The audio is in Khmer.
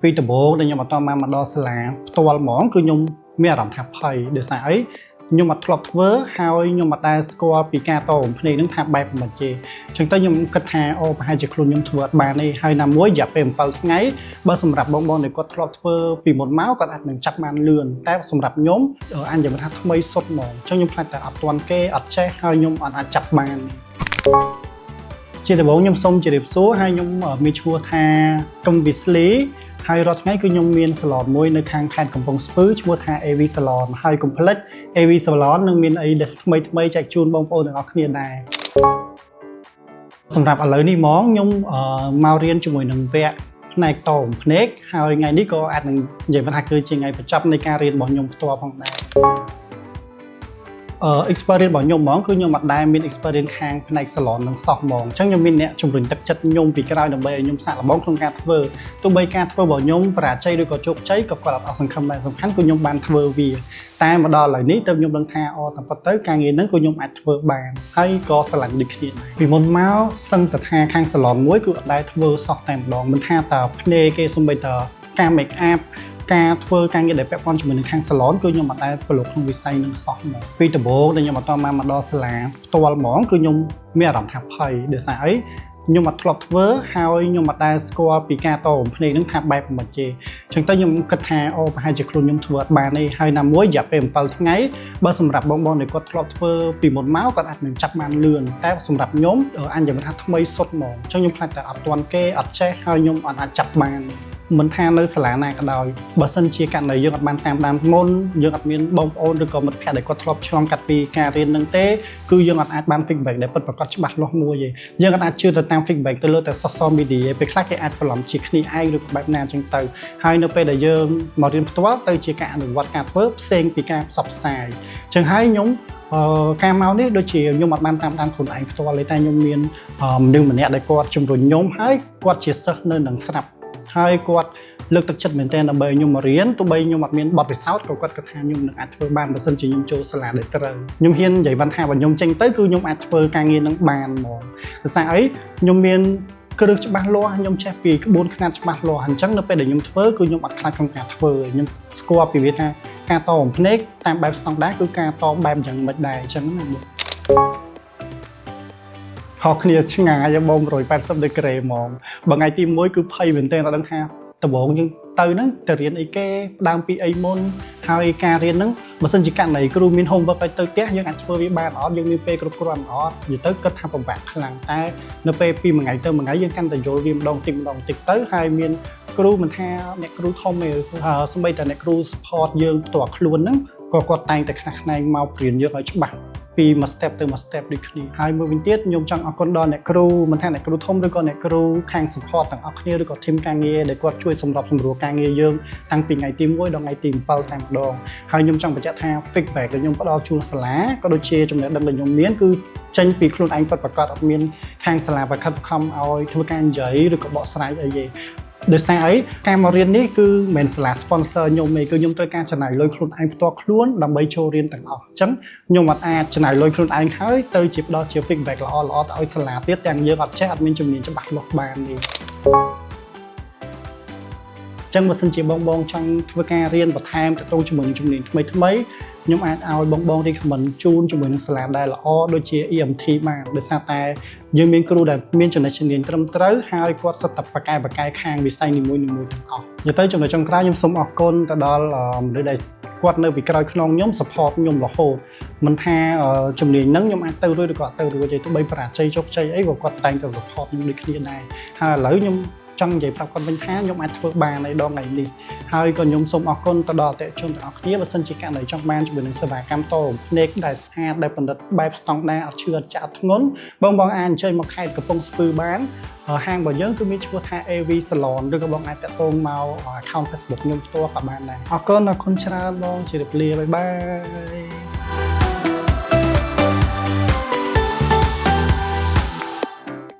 ពីដំបូងដែលខ្ញុំអត់តមកដល់សាលាផ្ទាល់ហ្មងគឺខ្ញុំមានអារម្មណ៍ថាភ័យដោយសារអីខ្ញុំអត់ធ្លាប់ធ្វើហើយខ្ញុំអត់ដែលស្គាល់ពីការតបំភ្នែកនឹងថាបែបមិនទេអញ្ចឹងទៅខ្ញុំគិតថាអូប្រហែលជាខ្លួនខ្ញុំធ្វើអត់បានទេហើយណាមួយរយៈពេល7ថ្ងៃបើសម្រាប់បងដែលគាត់ធ្លាប់ធ្វើពីមុនមកគាត់អាចនឹងចាប់បានលឿនតែសម្រាប់ខ្ញុំអញនិយាយថាថ្មីសុទ្ធហ្មងអញ្ចឹងខ្ញុំខ្លាចតែអត់ទាន់គេអត់ចេះហើយខ្ញុំអត់អាចចាប់បានជាដំបូងខ្ញុំសូមជម្រាបសួរហើយខ្ញុំមានឈ្មោះថាកឹមវិស្លីហើយរាល់ថ្ងៃគឺខ្ញុំមានសាឡនមួយនៅខាងខេត្តកំពង់ស្ពឺឈ្មោះថា AV Salon ហើយកុំភ្លេច AV Salon នឹងមានអីដែលថ្មីចែកជូនបងប្អូនទាំងអស់គ្នាដែរសម្រាប់ឥឡូវនេះហ្មងខ្ញុំមករៀនជាមួយនឹងវគ្គផ្នែកតបំភ្នែកហើយថ្ងៃនេះក៏អាចនឹងនិយាយថាគឺជាថ្ងៃបញ្ចប់នៃការរៀនរបស់ខ្ញុំផ្ទាល់ផងដែរexperience របស់ខ្ញុំហ្មងគឺខ្ញុំអត់ដែលមាន experience ខាងផ្នែក salon នឹងសោះហ្មងអញ្ចឹងខ្ញុំមានអ្នកជំរុញទឹកចិត្តខ្ញុំពីក្រោយដើម្បីឲ្យខ្ញុំសាកល្បងក្នុងការធ្វើទោះបីការធ្វើរបស់ខ្ញុំបរាជ័យឬក៏ជោគជ័យក៏គាត់អត់សង្ឃឹមដែរសំខាន់គឺខ្ញុំបានធ្វើវាតែមកដល់ឥឡូវនេះទើបខ្ញុំដឹងថាតាមពិតទៅការងារហ្នឹងក៏ខ្ញុំអាចធ្វើបានហើយក៏ស្រឡាញ់ដូចគ្នាដែរពីមុនមកសឹងតែថាខាង salon មួយគឺអត់ដែលធ្វើសោះតែម្ដងមិនថាតើភ្នែកគេសូម្បីតើការ make upការធ្វើការងារដែលពាក់ព័ន្ធជាមួយនឹងខាង salon គឺខ្ញុំអត់ដែលប្រឡូកក្នុងវិស័យនឹងសោះហ្មងពីដំបូងដែលខ្ញុំអត់មកដល់សាលាផ្ទាល់ហ្មងគឺខ្ញុំមានអារម្មណ៍ថាភ័យដោយសារអីខ្ញុំអត់ធ្លាប់ធ្វើហើយខ្ញុំអត់ដែលស្គាល់ពីការតបំភ្នែកនឹងថាបែបមិនទេអញ្ចឹងទៅខ្ញុំគិតថាអូប្រហែលជាខ្លួនខ្ញុំធ្វើអត់បានទេហើយណាមួយរយៈពេល7ថ្ងៃបើសម្រាប់បងដែលគាត់ធ្លាប់ធ្វើពីមុនមកគាត់អាចនឹងចាប់បានលឿនតែសម្រាប់ខ្ញុំអញនិយាយថាថ្មីសុទ្ធហ្មងអញ្ចឹងខ្ញុំខ្លាចតែអត់ទាន់គេអត់ចេះហើយខ្ញុំអត់អាចចាប់បានមិនថានៅសាលាណាក៏ដោយបើសិនជាករណីយើងអត់បានតាមដានមុនយើងអត់មានបងប្អូនឬក៏មិត្តភ័ក្តិដែលគាត់ធ្លាប់ឆ្លងកាត់ពីការរៀននឹងទេគឺយើងអត់អាចបាន feedback ដែលពិតប្រាកដច្បាស់លាស់មួយទេយើងអត់អាចជឿទៅតាម feedback ទៅលើតែ social media ពេលខ្លះគេអាចបន្លំជាគ្នាឯងឬក៏បែបណាអញ្ចឹងទៅហើយនៅពេលដែលយើងមករៀនផ្ទាល់ទៅជាការអនុវត្តការធ្វើផ្សេងពីការផ្សព្វផ្សាយអញ្ចឹងហើយខ្ញុំការមកនេះដូចជាខ្ញុំអត់បានតាមដានខ្លួនឯងផ្ទាល់ទេតែខ្ញុំមានមនុស្សម្នាក់ដែលគាត់ជំរុញខ្ញុំហើយគាត់ជាសិស្សនៅនឹងស្រាប់ហើយគាត់លើកទឹកចិត្តមែនទែនដើម្បីឲ្យខ្ញុំមករៀនទោះបីខ្ញុំអត់មានបទពិសោធន៍ក៏គាត់គិតថាខ្ញុំនឹងអាចធ្វើបានបើសិនជាខ្ញុំចូលសាលាដែលត្រូវខ្ញុំហ៊ាននិយាយបានថាបើខ្ញុំចេញទៅគឺខ្ញុំអាចធ្វើការងារនឹងបានហ្មងដោយសារអីខ្ញុំមានគ្រឹះច្បាស់លាស់ខ្ញុំចេះពីក្បួនខ្នាតច្បាស់លាស់អញ្ចឹងនៅពេលដែលខ្ញុំធ្វើគឺខ្ញុំអត់ខ្លាចក្នុងការធ្វើខ្ញុំស្គាល់ពីវាថាការតបំភ្នែកតាមបែបស្តង់ដារគឺការតបែបយ៉ាងម៉េចដែរអញ្ចឹងណាខុសគ្នាឆ្ងាយបង180ដឺក្រេហ្មងបើថ្ងៃទី1គឺភ័យមែនទែនអត់ដឹងថាដំបូងយើងទៅហ្នឹងទៅរៀនអីគេផ្ដើមពីអីមុនហើយការរៀនហ្នឹងបើសិនជាករណីគ្រូមាន homework ឲ្យទៅផ្ទះយើងអាចធ្វើវាបានអត់យើងមានពេលគ្រប់គ្រាន់អត់និយាយទៅគិតថាពិបាកខ្លាំងតែនៅពេលពីមួយថ្ងៃទៅមួយថ្ងៃយើងកាន់តែយល់វាម្ដងតិចទៅហើយមានគ្រូមិនថាអ្នកគ្រូធំទេសូម្បីតែអ្នកគ្រូ support យើងផ្ទាល់ខ្លួនហ្នឹងក៏គាត់តែងតែខ្នែងមកព្រៀនយើងឲ្យច្បាស់ពីមួយ step ទៅមួយ step ដូចគ្នាហើយមួយវិញទៀតខ្ញុំចង់អរគុណដល់អ្នកគ្រូមិនថាអ្នកគ្រូធំឬក៏អ្នកគ្រូខាង support ទាំងអស់គ្នាឬក៏ team ការងារដែលគាត់ជួយសម្រួលការងារយើងតាំងពីថ្ងៃទី1ដល់ថ្ងៃទី7តែម្ដងហើយខ្ញុំចង់បញ្ជាក់ថា feedback ដែលខ្ញុំផ្ដល់ជូនសាលាក៏ដូចជាចំណេះដឹងដែលខ្ញុំមានគឺចេញពីខ្លួនឯងពិតប្រាកដអត់មានខាងសាលាប្រខិតខំឲ្យធ្វើការនិយាយឬក៏បកស្រាយអីទេដោយសារអីការមករៀននេះគឺមិនសាលា sponsor ខ្ញុំទេគឺខ្ញុំត្រូវការចំណាយលុយខ្លួនឯងផ្ទាល់ខ្លួនដើម្បីចូលរៀនទាំងអស់អញ្ចឹងខ្ញុំអត់អាចចំណាយលុយខ្លួនឯងហើយទៅជាផ្ដល់ជា feedback ល្អទៅឲ្យសាលាទៀតទាំងយើងអត់ចេះអត់មានជំនាញច្បាស់លាស់បានទេចឹងបើសិនជាបងចង់ធ្វើការរៀនបន្ថែមទៅជាមួយនឹងជំនាញថ្មីខ្ញុំអាចឲ្យបង recommend ជូនជាមួយនឹងសាលាដែលល្អដូចជា EMT បានដោយសារតែយើងមានគ្រូដែលមានចំណេះជំនាញត្រឹមត្រូវហើយគាត់សិតតែបកែខាងវិស័យនីមួយៗទាំងអស់និយាយទៅចំណុចចុងក្រោយខ្ញុំសូមអរគុណទៅដល់មនុស្សដែលគាត់នៅពីក្រោយខ្នងខ្ញុំ support ខ្ញុំរហូតមិនថាជំនាញហ្នឹងខ្ញុំអាចទៅរួចឬក៏អត់ទៅរួចទេទោះបីបរាជ័យជោគជ័យអីក៏គាត់តែងតែ support ខ្ញុំដូចគ្នាដែរហើយឥឡូវខ្ញុំចង់និយាយប្រាប់គាត់វិញថាខ្ញុំអាចធ្វើបាននៅដងថ្ងៃនេះហើយក៏ខ្ញុំសូមអរគុណទៅដល់អតិថិជនទាំងអស់គ្នាបើសិនជាករណីចង់បានជាមួយនឹងសេវាកម្មតបំភ្នែកដែលស្អាតដែលបណ្ឌិតបែបស្តង់ដារអត់ឈឺអត់ចាក់ធ្ងន់បងអាចអញ្ជើញមកខេត្តកំពង់ស្ពឺបានហាងរបស់យើងគឺមានឈ្មោះថា AV Salon ឬក៏បងអាចតាក់ទងមក account Facebook ខ្ញុំផ្ទាល់ក៏បានដែរអរគុណច្រើនបងជម្រាបលាបាយបាយ